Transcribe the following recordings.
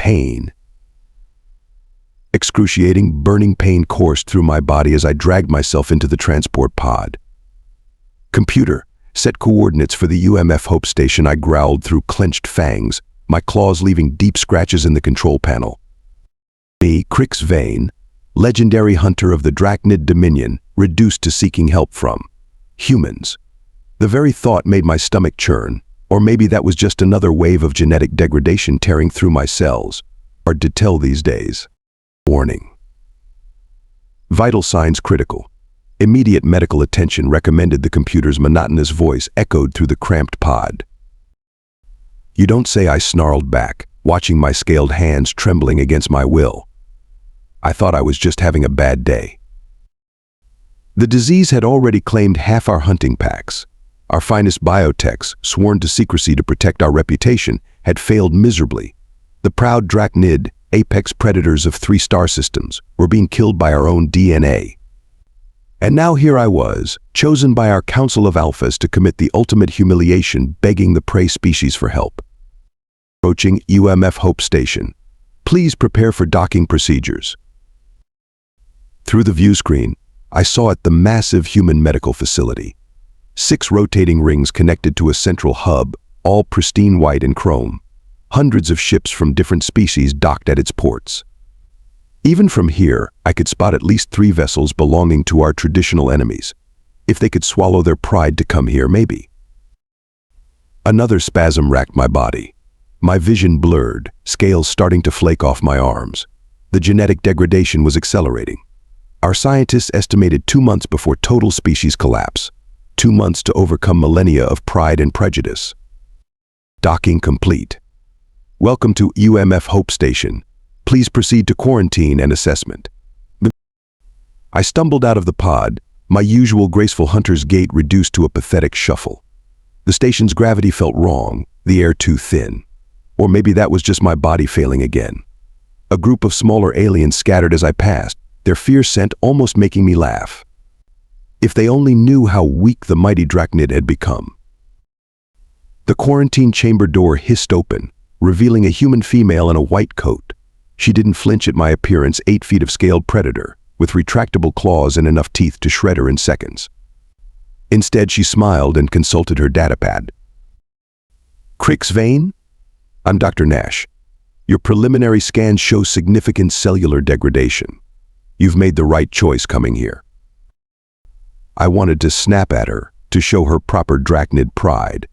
pain. Excruciating, burning pain coursed through my body as I dragged myself into the transport pod. "Computer, set coordinates for the UMF Hope Station," I growled through clenched fangs, my claws leaving deep scratches in the control panel. Me, Krix Vane, legendary hunter of the Draknid Dominion, reduced to seeking help from humans. The very thought made my stomach churn, or maybe that was just another wave of genetic degradation tearing through my cells. Hard to tell these days. Warning. Vital signs critical. Immediate medical attention recommended. The computer's monotonous voice echoed through the cramped pod. "You don't say," I snarled back, watching my scaled hands trembling against my will. I thought I was just having a bad day. The disease had already claimed half our hunting packs. Our finest biotechs, sworn to secrecy to protect our reputation, had failed miserably. The proud Draknid, apex predators of 3-star systems, were being killed by our own DNA. And now here I was, chosen by our Council of Alphas to commit the ultimate humiliation, begging the prey species for help. Approaching UMF Hope Station. Please prepare for docking procedures. Through the view screen, I saw the massive human medical facility. 6 rotating rings connected to a central hub, all pristine white and chrome. Hundreds of ships from different species docked at its ports. Even from here, I could spot at least 3 vessels belonging to our traditional enemies. If they could swallow their pride to come here, maybe. Another spasm racked my body. My vision blurred, scales starting to flake off my arms. The genetic degradation was accelerating. Our scientists estimated 2 months before total species collapse. 2 months to overcome millennia of pride and prejudice. Docking complete. Welcome to UMF Hope Station. Please proceed to quarantine and assessment. I stumbled out of the pod, my usual graceful hunter's gait reduced to a pathetic shuffle. The station's gravity felt wrong, the air too thin. Or maybe that was just my body failing again. A group of smaller aliens scattered as I passed, their fierce scent almost making me laugh. If they only knew how weak the mighty Draknid had become. The quarantine chamber door hissed open, revealing a human female in a white coat. She didn't flinch at my appearance, 8 feet of scaled predator, with retractable claws and enough teeth to shred her in seconds. Instead, she smiled and consulted her datapad. "Krix Vane? I'm Dr. Nash. Your preliminary scans show significant cellular degradation. You've made the right choice coming here." I wanted to snap at her, to show her proper Draknid pride.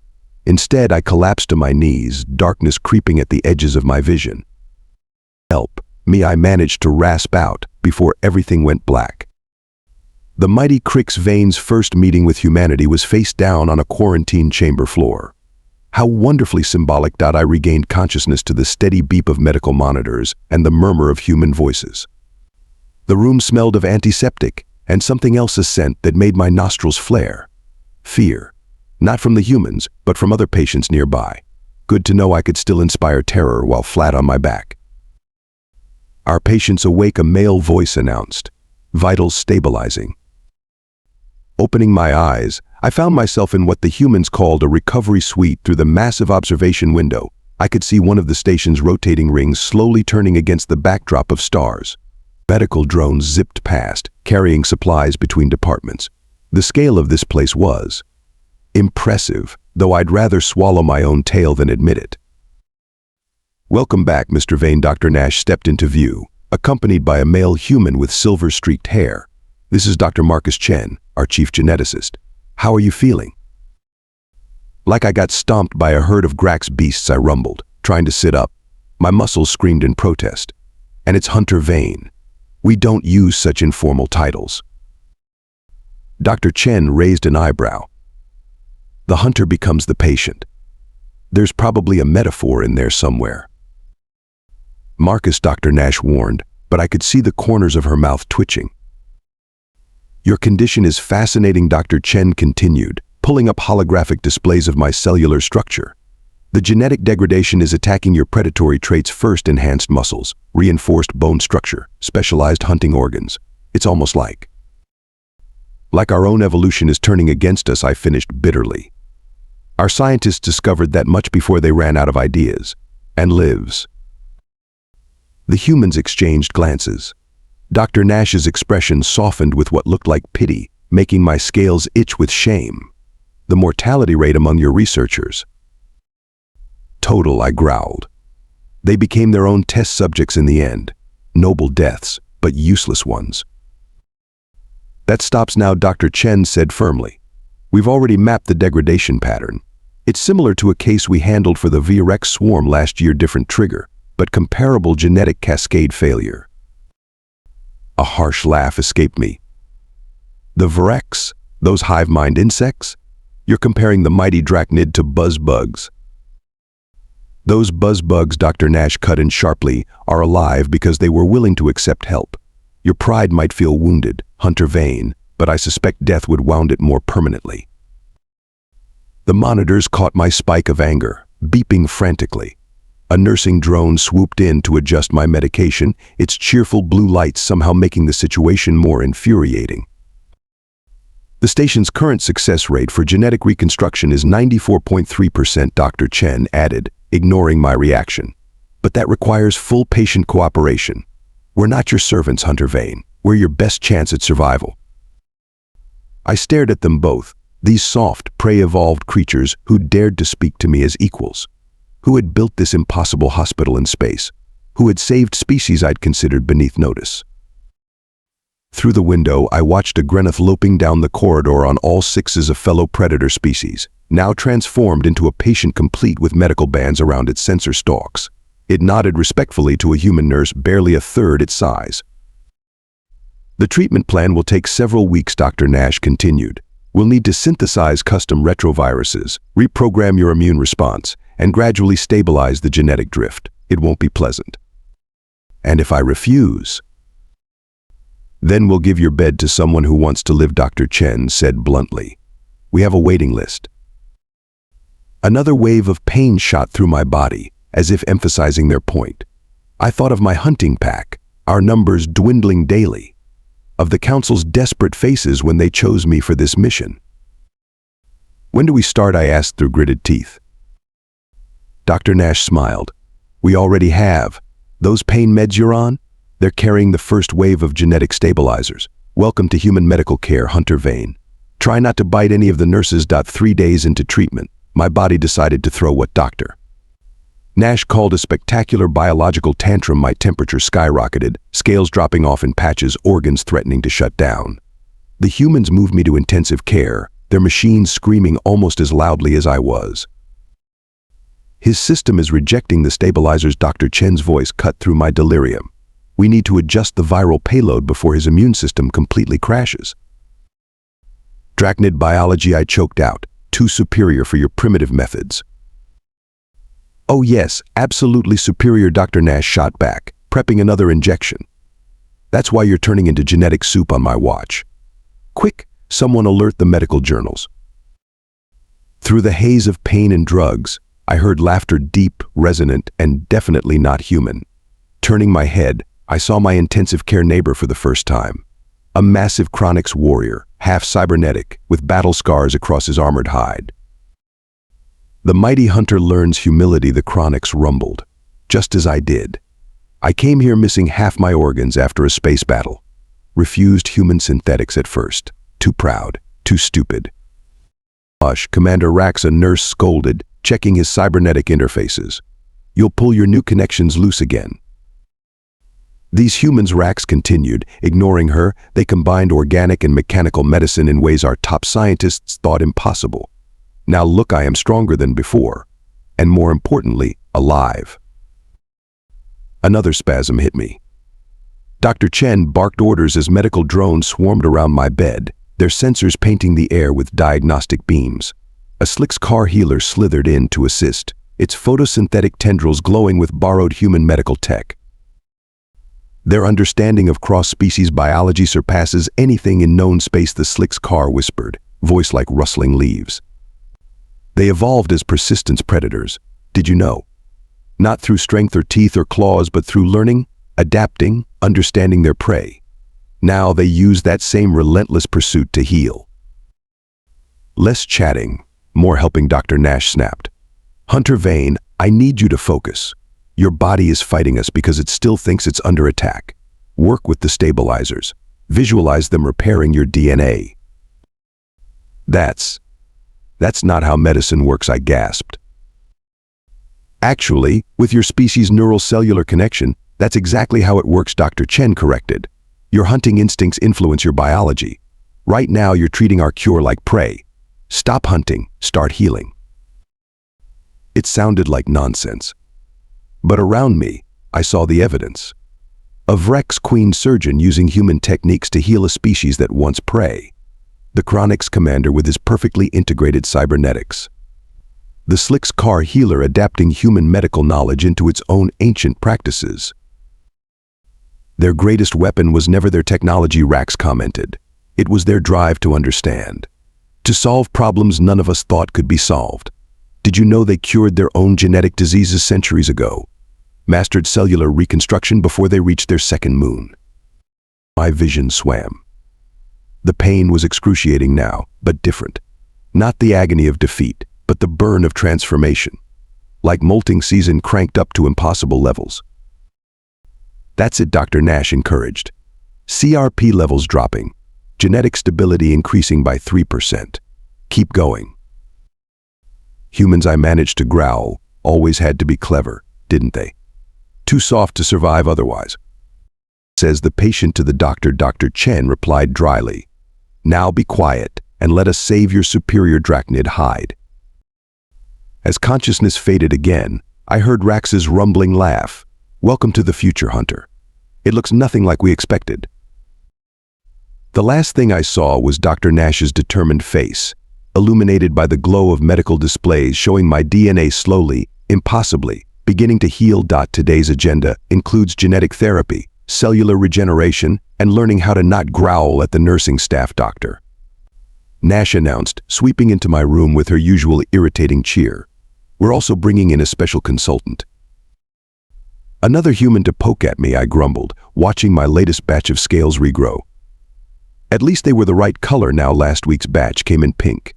Instead, I collapsed to my knees, darkness creeping at the edges of my vision. "Help me," I managed to rasp out before everything went black. The mighty Krix Vane's first meeting with humanity was face down on a quarantine chamber floor. How wonderfully symbolic. I regained consciousness to the steady beep of medical monitors and the murmur of human voices. The room smelled of antiseptic and something else, a scent that made my nostrils flare. Fear. Not from the humans, but from other patients nearby. Good to know I could still inspire terror while flat on my back. "Our patient's awake," a male voice announced. "Vitals stabilizing." Opening my eyes, I found myself in what the humans called a recovery suite. Through the massive observation window, I could see one of the station's rotating rings slowly turning against the backdrop of stars. Medical drones zipped past, carrying supplies between departments. The scale of this place was impressive, though I'd rather swallow my own tail than admit it. "Welcome back, Mr. Vane." Dr. Nash stepped into view, accompanied by a male human with silver-streaked hair. "This is Dr. Marcus Chen, our chief geneticist. How are you feeling?" Like I got stomped by a herd of Grax beasts, I rumbled, trying to sit up. My muscles screamed in protest. "And it's Hunter Vane. We don't use such informal titles." Dr. Chen raised an eyebrow. "The hunter becomes the patient. There's probably a metaphor in there somewhere." "Marcus," Dr. Nash warned, but I could see the corners of her mouth twitching. "Your condition is fascinating," Dr. Chen continued, pulling up holographic displays of my cellular structure. "The genetic degradation is attacking your predatory traits first: enhanced muscles, reinforced bone structure, specialized hunting organs. It's almost like our own evolution is turning against us," I finished bitterly. "Our scientists discovered that much before they ran out of ideas. And lives." The humans exchanged glances. Dr. Nash's expression softened with what looked like pity, making my scales itch with shame. The mortality rate among your researchers. Total, I growled. They became their own test subjects in the end. Noble deaths, but useless ones. That stops now, Dr. Chen said firmly. We've already mapped the degradation pattern. It's similar to a case we handled for the VRX swarm last year, different trigger, but comparable genetic cascade failure. A harsh laugh escaped me. The VRX, those hive-mind insects? You're comparing the mighty Draknid to buzzbugs. Those buzzbugs, Dr. Nash cut in sharply, are alive because they were willing to accept help. Your pride might feel wounded, Hunter Vane, but I suspect death would wound it more permanently. The monitors caught my spike of anger, beeping frantically. A nursing drone swooped in to adjust my medication, its cheerful blue lights somehow making the situation more infuriating. The station's current success rate for genetic reconstruction is 94.3%, Dr. Chen added, ignoring my reaction. But that requires full patient cooperation. We're not your servants, Hunter Vane. We're your best chance at survival. I stared at them both, these soft, prey-evolved creatures who dared to speak to me as equals. Who had built this impossible hospital in space? Who had saved species I'd considered beneath notice? Through the window, I watched a Grenath loping down the corridor on all sixes of fellow predator species, now transformed into a patient complete with medical bands around its sensor stalks. It nodded respectfully to a human nurse barely a third its size. The treatment plan will take several weeks, Dr. Nash continued. We'll need to synthesize custom retroviruses, reprogram your immune response, and gradually stabilize the genetic drift. It won't be pleasant. And if I refuse? Then we'll give your bed to someone who wants to live, Dr. Chen said bluntly. We have a waiting list. Another wave of pain shot through my body, as if emphasizing their point. I thought of my hunting pack, our numbers dwindling daily, of the Council's desperate faces when they chose me for this mission. When do we start? I asked through gritted teeth. Dr. Nash smiled. We already have. Those pain meds you're on? They're carrying the first wave of genetic stabilizers. Welcome to human medical care, Hunter Vane. Try not to bite any of the nurses. 3 days into treatment, my body decided to throw what Dr. Nash called a spectacular biological tantrum. My temperature skyrocketed, scales dropping off in patches, organs threatening to shut down. The humans moved me to intensive care, their machines screaming almost as loudly as I was. His system is rejecting the stabilizers. Dr. Chen's voice cut through my delirium. We need to adjust the viral payload before his immune system completely crashes. Draknid biology, I choked out. Too superior for your primitive methods. Oh yes, absolutely superior, Dr. Nash shot back, prepping another injection. That's why you're turning into genetic soup on my watch. Quick, someone alert the medical journals. Through the haze of pain and drugs, I heard laughter, deep, resonant, and definitely not human. Turning my head, I saw my intensive care neighbor for the first time. A massive Krix warrior, half cybernetic, with battle scars across his armored hide. The mighty hunter learns humility, the Krix rumbled. Just as I did. I came here missing half my organs after a space battle. Refused human synthetics at first. Too proud, too stupid. Hush, Commander Rax, a nurse scolded, checking his cybernetic interfaces. You'll pull your new connections loose again. These humans, Rax continued, ignoring her. They combined organic and mechanical medicine in ways our top scientists thought impossible. Now look, I am stronger than before, and more importantly, alive. Another spasm hit me. Dr. Chen barked orders as medical drones swarmed around my bed, their sensors painting the air with diagnostic beams. A Slick's car healer slithered in to assist, its photosynthetic tendrils glowing with borrowed human medical tech. Their understanding of cross-species biology surpasses anything in known space, the Slick's car whispered, voice like rustling leaves. They evolved as persistence predators, did you know? Not through strength or teeth or claws, but through learning, adapting, understanding their prey. Now they use that same relentless pursuit to heal. Less chatting, more helping, Dr. Nash snapped. Hunter Vane, I need you to focus. Your body is fighting us because it still thinks it's under attack. Work with the stabilizers. Visualize them repairing your DNA. That's not how medicine works, I gasped. Actually, with your species' neural cellular connection, that's exactly how it works, Dr. Chen corrected. Your hunting instincts influence your biology. Right now, you're treating our cure like prey. Stop hunting, start healing. It sounded like nonsense. But around me, I saw the evidence. A Vrex's queen surgeon using human techniques to heal a species that wants prey. The Krix commander with his perfectly integrated cybernetics. The Slick's car healer adapting human medical knowledge into its own ancient practices. Their greatest weapon was never their technology, Rax commented. It was their drive to understand. To solve problems none of us thought could be solved. Did you know they cured their own genetic diseases centuries ago? Mastered cellular reconstruction before they reached their second moon. My vision swam. The pain was excruciating now, but different. Not the agony of defeat, but the burn of transformation. Like molting season cranked up to impossible levels. That's it, Dr. Nash encouraged. CRP levels dropping. Genetic stability increasing by 3%. Keep going. Humans, I managed to growl, always had to be clever, didn't they? Too soft to survive otherwise. Says the patient to the doctor. Dr. Chen replied dryly. Now be quiet and let us save your superior Draknid hide. As consciousness faded again, I heard Rax's rumbling laugh. Welcome to the future, Hunter. It looks nothing like we expected. The last thing I saw was Dr. Nash's determined face, illuminated by the glow of medical displays showing my DNA slowly, impossibly, beginning to heal. Today's agenda includes genetic therapy, cellular regeneration, and learning how to not growl at the nursing staff, Doctor. Nash announced, sweeping into my room with her usual irritating cheer. We're also bringing in a special consultant. Another human to poke at me, I grumbled, watching my latest batch of scales regrow. At least they were the right color now. Last week's batch came in pink.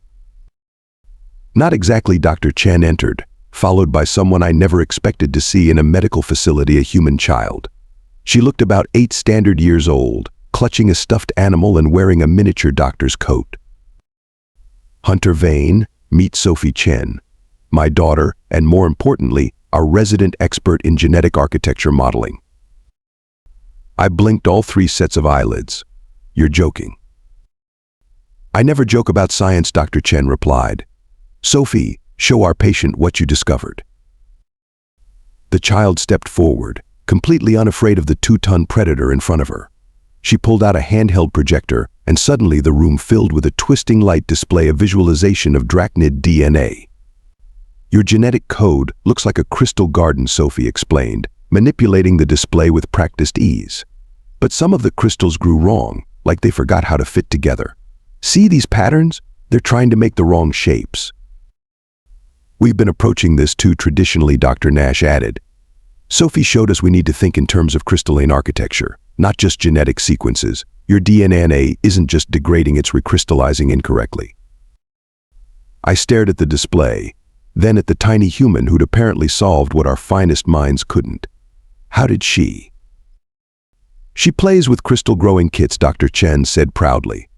Not exactly. Dr. Chen entered, followed by someone I never expected to see in a medical facility, a human child. She looked about 8 standard years old, clutching a stuffed animal and wearing a miniature doctor's coat. Hunter Vane, meet Sophie Chen, my daughter, and more importantly, our resident expert in genetic architecture modeling. I blinked all 3 sets of eyelids. You're joking. I never joke about science, Dr. Chen replied. Sophie, show our patient what you discovered. The child stepped forward, completely unafraid of the 2-ton predator in front of her. She pulled out a handheld projector, and suddenly the room filled with a twisting light display, a visualization of Draknid DNA. Your genetic code looks like a crystal garden, Sophie explained, manipulating the display with practiced ease. But some of the crystals grew wrong, like they forgot how to fit together. See these patterns? They're trying to make the wrong shapes. We've been approaching this too traditionally, Dr. Nash added. Sophie showed us we need to think in terms of crystalline architecture, not just genetic sequences. Your DNA isn't just degrading, it's recrystallizing incorrectly. I stared at the display, then at the tiny human who'd apparently solved what our finest minds couldn't. How did she? She plays with crystal growing kits, Dr. Chen said proudly.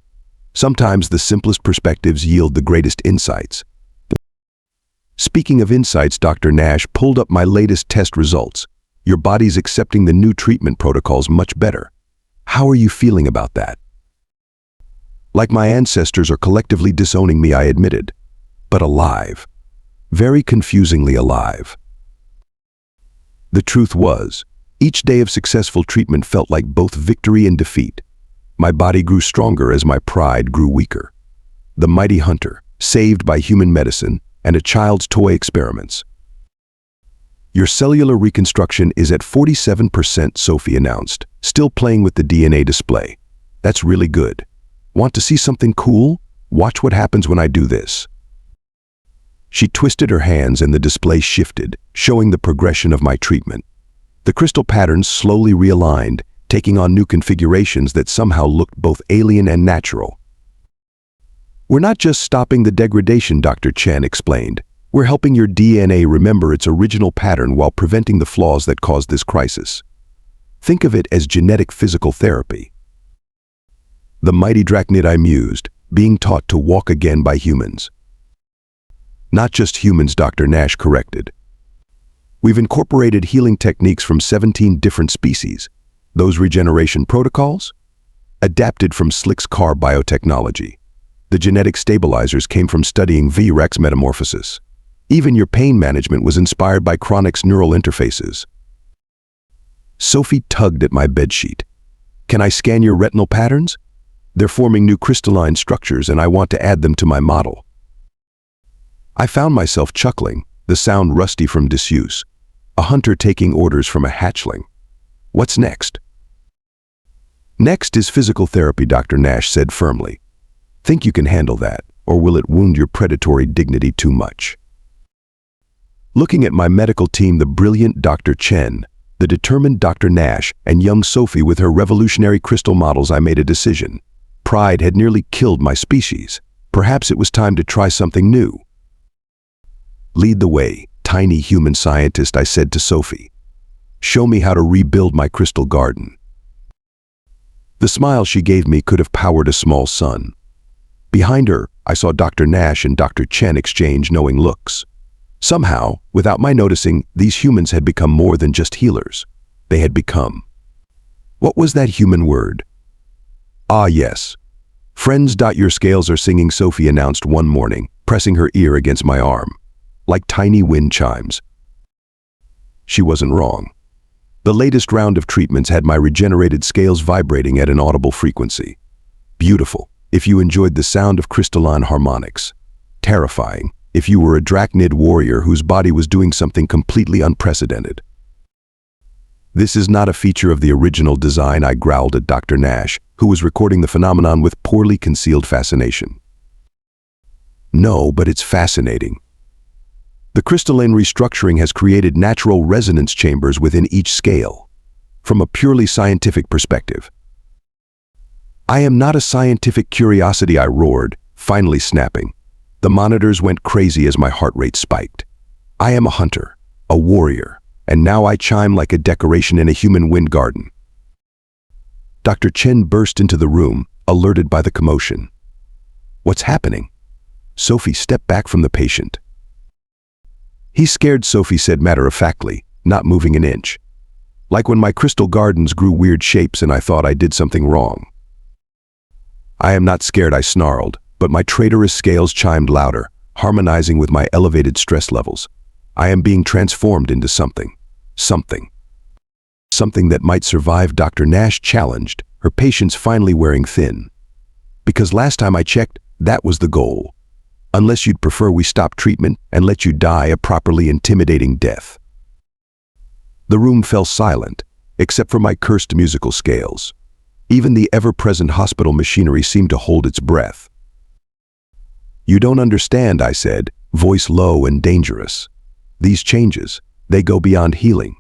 Sometimes the simplest perspectives yield the greatest insights. Speaking of insights, Dr. Nash pulled up my latest test results. Your body's accepting the new treatment protocols much better. How are you feeling about that? Like my ancestors are collectively disowning me, I admitted. But alive. Very confusingly alive. The truth was, each day of successful treatment felt like both victory and defeat. My body grew stronger as my pride grew weaker. The mighty hunter, saved by human medicine and a child's toy experiments. Your cellular reconstruction is at 47%, Sophie announced, still playing with the DNA display. That's really good. Want to see something cool? Watch what happens when I do this. She twisted her hands and the display shifted, showing the progression of my treatment. The crystal patterns slowly realigned, taking on new configurations that somehow looked both alien and natural. We're not just stopping the degradation, Dr. Chen explained. We're helping your DNA remember its original pattern while preventing the flaws that caused this crisis. Think of it as genetic physical therapy. The mighty Draknid I mused, being taught to walk again by humans. Not just humans, Dr. Nash corrected. We've incorporated healing techniques from 17 different species. Those regeneration protocols? Adapted from Slick's car biotechnology. The genetic stabilizers came from studying V-Rex metamorphosis. Even your pain management was inspired by Chronic's neural interfaces. Sophie tugged at my bedsheet. Can I scan your retinal patterns? They're forming new crystalline structures and I want to add them to my model. I found myself chuckling, the sound rusty from disuse. A hunter taking orders from a hatchling. What's next? Next is physical therapy, Dr. Nash said firmly. Think you can handle that, or will it wound your predatory dignity too much? Looking at my medical team, the brilliant Dr. Chen, the determined Dr. Nash, and young Sophie with her revolutionary crystal models, I made a decision. Pride had nearly killed my species. Perhaps it was time to try something new. Lead the way, tiny human scientist, I said to Sophie. Show me how to rebuild my crystal garden. The smile she gave me could have powered a small sun. Behind her, I saw Dr. Nash and Dr. Chen exchange knowing looks. Somehow, without my noticing, these humans had become more than just healers. They had become. What was that human word? Ah, yes. Friends. Your scales are singing, Sophie announced one morning, pressing her ear against my arm, like tiny wind chimes. She wasn't wrong. The latest round of treatments had my regenerated scales vibrating at an audible frequency. Beautiful, if you enjoyed the sound of crystalline harmonics. Terrifying, if you were a Draknid warrior whose body was doing something completely unprecedented. This is not a feature of the original design, I growled at Dr. Nash, who was recording the phenomenon with poorly concealed fascination. No, but it's fascinating. The crystalline restructuring has created natural resonance chambers within each scale. From a purely scientific perspective. I am not a scientific curiosity, I roared, finally snapping. The monitors went crazy as my heart rate spiked. I am a hunter, a warrior, and now I chime like a decoration in a human wind garden. Dr. Chen burst into the room, alerted by the commotion. What's happening? Sophie stepped back from the patient. He's scared, Sophie said matter-of-factly, not moving an inch. Like when my crystal gardens grew weird shapes and I thought I did something wrong. I am not scared, I snarled, but my traitorous scales chimed louder, harmonizing with my elevated stress levels. I am being transformed into something. Something that might survive, Dr. Nash challenged, her patience finally wearing thin. Because last time I checked, that was the goal. Unless you'd prefer we stop treatment and let you die a properly intimidating death. The room fell silent, except for my cursed musical scales. Even the ever-present hospital machinery seemed to hold its breath. You don't understand, I said, voice low and dangerous. These changes, they go beyond healing.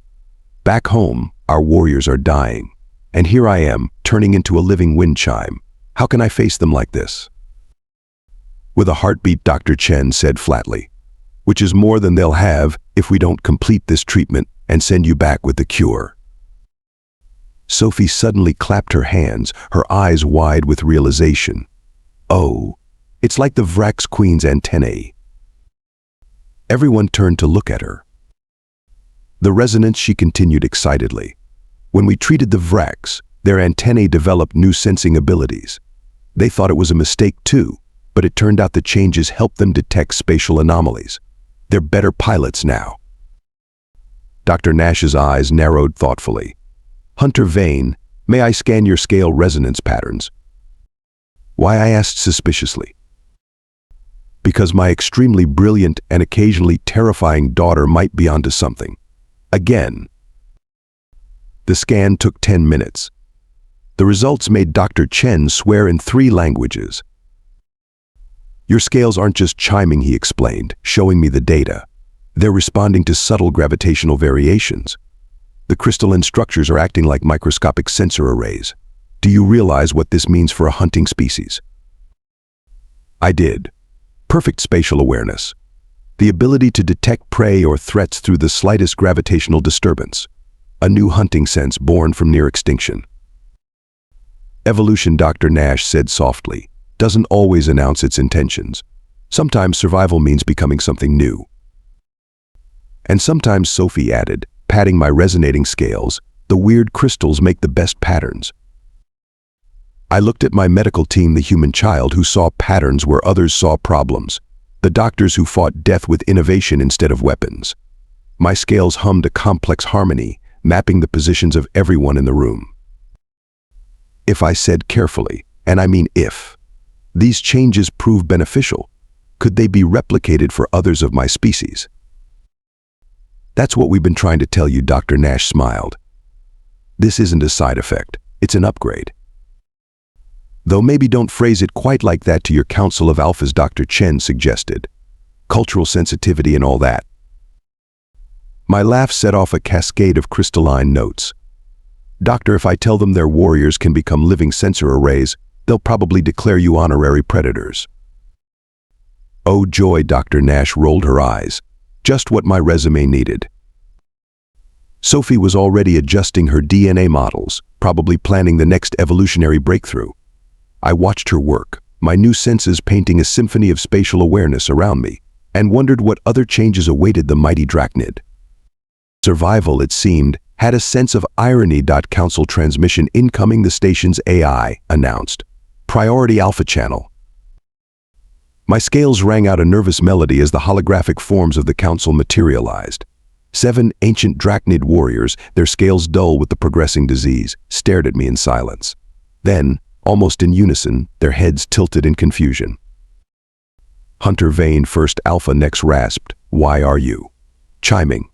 Back home, our warriors are dying. And here I am, turning into a living wind chime. How can I face them like this? With a heartbeat, Dr. Chen said flatly, which is more than they'll have if we don't complete this treatment and send you back with the cure. Sophie suddenly clapped her hands, her eyes wide with realization. Oh, it's like the Vrax Queen's antennae. Everyone turned to look at her. The resonance, she continued excitedly. When we treated the Vrax, their antennae developed new sensing abilities. They thought it was a mistake too, but it turned out the changes helped them detect spatial anomalies. They're better pilots now. Dr. Nash's eyes narrowed thoughtfully. Hunter Vane, may I scan your scale resonance patterns? Why, I asked suspiciously. Because my extremely brilliant and occasionally terrifying daughter might be onto something. Again. The scan took 10 minutes. The results made Dr. Chen swear in 3 languages. Your scales aren't just chiming, he explained, showing me the data. They're responding to subtle gravitational variations. The crystalline structures are acting like microscopic sensor arrays. Do you realize what this means for a hunting species? I did. Perfect spatial awareness. the ability to detect prey or threats through the slightest gravitational disturbance. A new hunting sense born from near extinction. Evolution, Dr. Nash said softly, doesn't always announce its intentions. Sometimes survival means becoming something new. And sometimes, Sophie added, patting my resonating scales, the weird crystals make the best patterns. I looked at my medical team, the human child who saw patterns where others saw problems, the doctors who fought death with innovation instead of weapons. My scales hummed a complex harmony, mapping the positions of everyone in the room. If I said carefully, and I mean if, these changes prove beneficial, could they be replicated for others of my species? That's what we've been trying to tell you, Dr. Nash smiled. This isn't a side effect, it's an upgrade. Though maybe don't phrase it quite like that to your Council of Alphas, Dr. Chen suggested. Cultural sensitivity and all that. My laugh set off a cascade of crystalline notes. Doctor, if I tell them their warriors can become living sensor arrays, they'll probably declare you honorary predators. Oh joy, Dr. Nash rolled her eyes. Just what my resume needed. Sophie was already adjusting her DNA models, probably planning the next evolutionary breakthrough. I watched her work, my new senses painting a symphony of spatial awareness around me, and wondered what other changes awaited the mighty Draknid. Survival, it seemed, had a sense of irony. Council transmission incoming, the station's AI announced. Priority Alpha Channel. My scales rang out a nervous melody as the holographic forms of the council materialized. 7 ancient Draknid warriors, their scales dull with the progressing disease, stared at me in silence. Then, almost in unison, their heads tilted in confusion. Hunter Vane, first Alpha, next rasped, "Why are you?" chiming.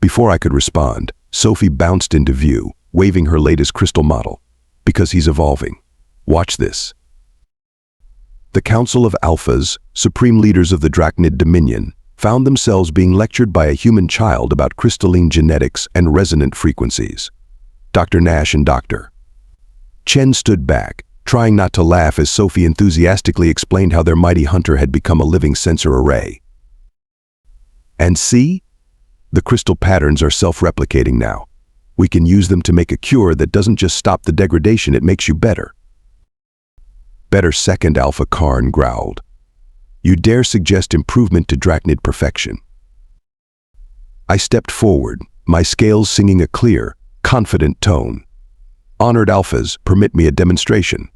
Before I could respond, Sophie bounced into view, waving her latest crystal model. Because he's evolving. Watch this. The Council of Alphas, supreme leaders of the Draknid Dominion, found themselves being lectured by a human child about crystalline genetics and resonant frequencies. Dr. Nash and Dr. Chen stood back, trying not to laugh as Sophie enthusiastically explained how their mighty hunter had become a living sensor array. And see? The crystal patterns are self-replicating now. We can use them to make a cure that doesn't just stop the degradation, it makes you better. Better, second Alpha Karn growled. You dare suggest improvement to Draknid perfection? I stepped forward, my scales singing a clear, confident tone. Honored Alphas, permit me a demonstration.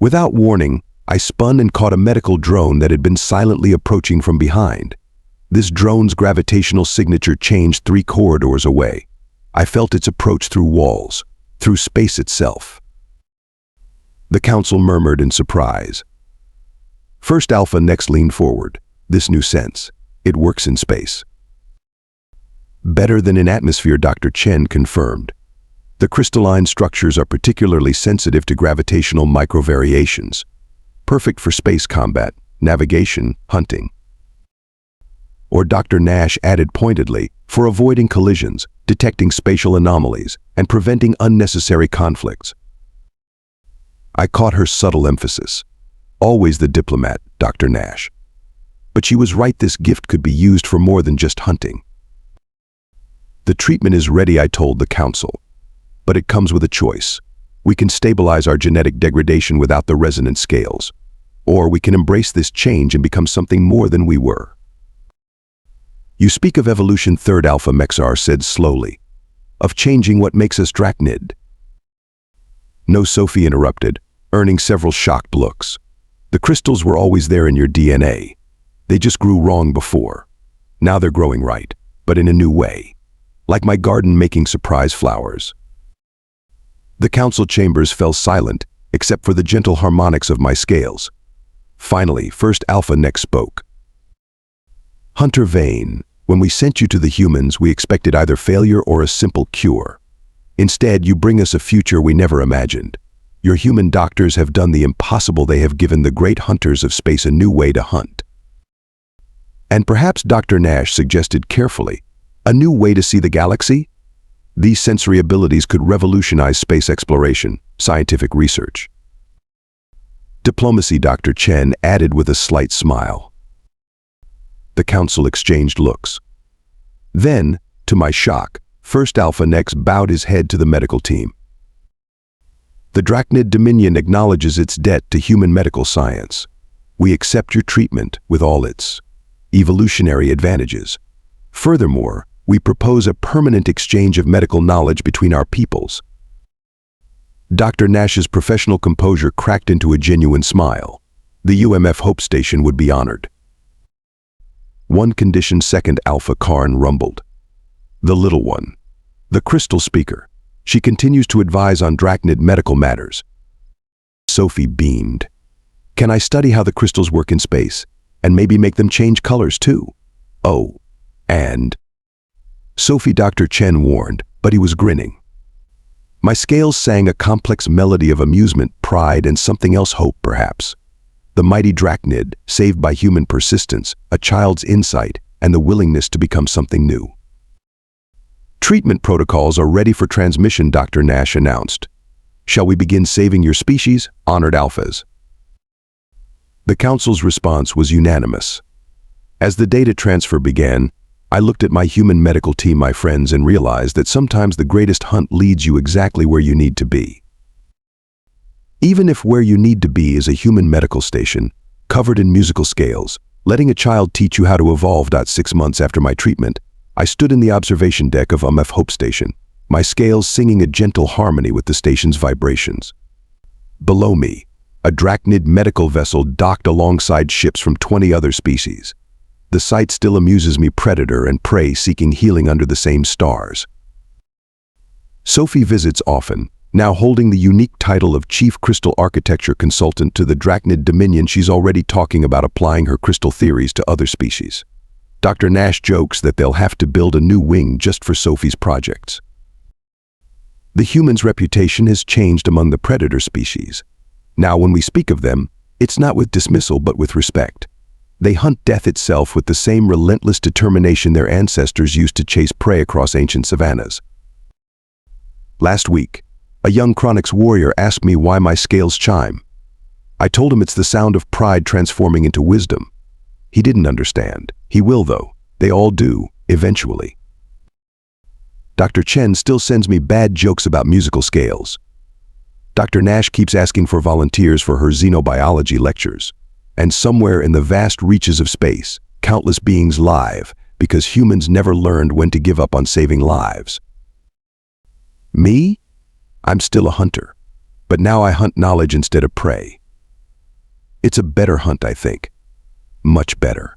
Without warning, I spun and caught a medical drone that had been silently approaching from behind. This drone's gravitational signature changed 3 corridors away. I felt its approach through walls, through space itself. The council murmured in surprise. First Alpha next leaned forward. This new sense, it works in space. Better than in atmosphere, Dr. Chen confirmed. The crystalline structures are particularly sensitive to gravitational microvariations, perfect for space combat, navigation, hunting. Or Dr. Nash added pointedly, for avoiding collisions, detecting spatial anomalies, and preventing unnecessary conflicts. I caught her subtle emphasis. Always the diplomat, Dr. Nash. But she was right, this gift could be used for more than just hunting. The treatment is ready, I told the council. But it comes with a choice. We can stabilize our genetic degradation without the resonant scales. Or we can embrace this change and become something more than we were. You speak of evolution, third Alpha Mexar said slowly. Of changing what makes us Draknid. No, Sophie interrupted, earning several shocked looks. The crystals were always there in your DNA. They just grew wrong before. Now they're growing right, but in a new way. Like my garden making surprise flowers. The council chambers fell silent, except for the gentle harmonics of my scales. Finally, first Alpha next spoke. Hunter Vane, when we sent you to the humans, we expected either failure or a simple cure. Instead, you bring us a future we never imagined. Your human doctors have done the impossible. They have given the great hunters of space a new way to hunt. And perhaps Dr. Nash suggested carefully, a new way to see the galaxy? These sensory abilities could revolutionize space exploration, scientific research. Diplomacy, Dr. Chen added with a slight smile. The council exchanged looks. Then, to my shock, First Alpha next bowed his head to the medical team. The Draknid Dominion acknowledges its debt to human medical science. We accept your treatment with all its evolutionary advantages. Furthermore, we propose a permanent exchange of medical knowledge between our peoples. Dr. Nash's professional composure cracked into a genuine smile. The UMF Hope Station would be honored. One condition, Second Alpha Karn rumbled. The little one. The crystal speaker. She continues to advise on Draknid medical matters. Sophie beamed. Can I study how the crystals work in space? And maybe make them change colors too? Oh, and... Sophie, Dr. Chen warned, but he was grinning. My scales sang a complex melody of amusement, pride, and something else, hope perhaps. The mighty Draknid, saved by human persistence, a child's insight, and the willingness to become something new. Treatment protocols are ready for transmission, Dr. Nash announced. Shall we begin saving your species, honored alphas? The council's response was unanimous. As the data transfer began, I looked at my human medical team, my friends, and realized that sometimes the greatest hunt leads you exactly where you need to be. Even if where you need to be is a human medical station, covered in musical scales, letting a child teach you how to evolve. 6 months after my treatment, I stood in the observation deck of UMF Hope Station, my scales singing a gentle harmony with the station's vibrations. Below me, a Draknid medical vessel docked alongside ships from 20 other species. The sight still amuses me, predator and prey seeking healing under the same stars. Sophie visits often, now holding the unique title of Chief Crystal Architecture Consultant to the Draknid Dominion. She's already talking about applying her crystal theories to other species. Dr. Nash jokes that they'll have to build a new wing just for Sophie's projects. The human's reputation has changed among the predator species. Now when we speak of them, it's not with dismissal but with respect. They hunt death itself with the same relentless determination their ancestors used to chase prey across ancient savannas. Last week, a young Krix warrior asked me why my scales chime. I told him it's the sound of pride transforming into wisdom. He didn't understand. He will, though. They all do, eventually. Dr. Chen still sends me bad jokes about musical scales. Dr. Nash keeps asking for volunteers for her xenobiology lectures. And somewhere in the vast reaches of space, countless beings live because humans never learned when to give up on saving lives. Me? I'm still a hunter, but now I hunt knowledge instead of prey. It's a better hunt, I think. Much better.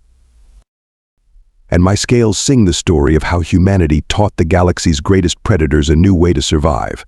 And my scales sing the story of how humanity taught the galaxy's greatest predators a new way to survive,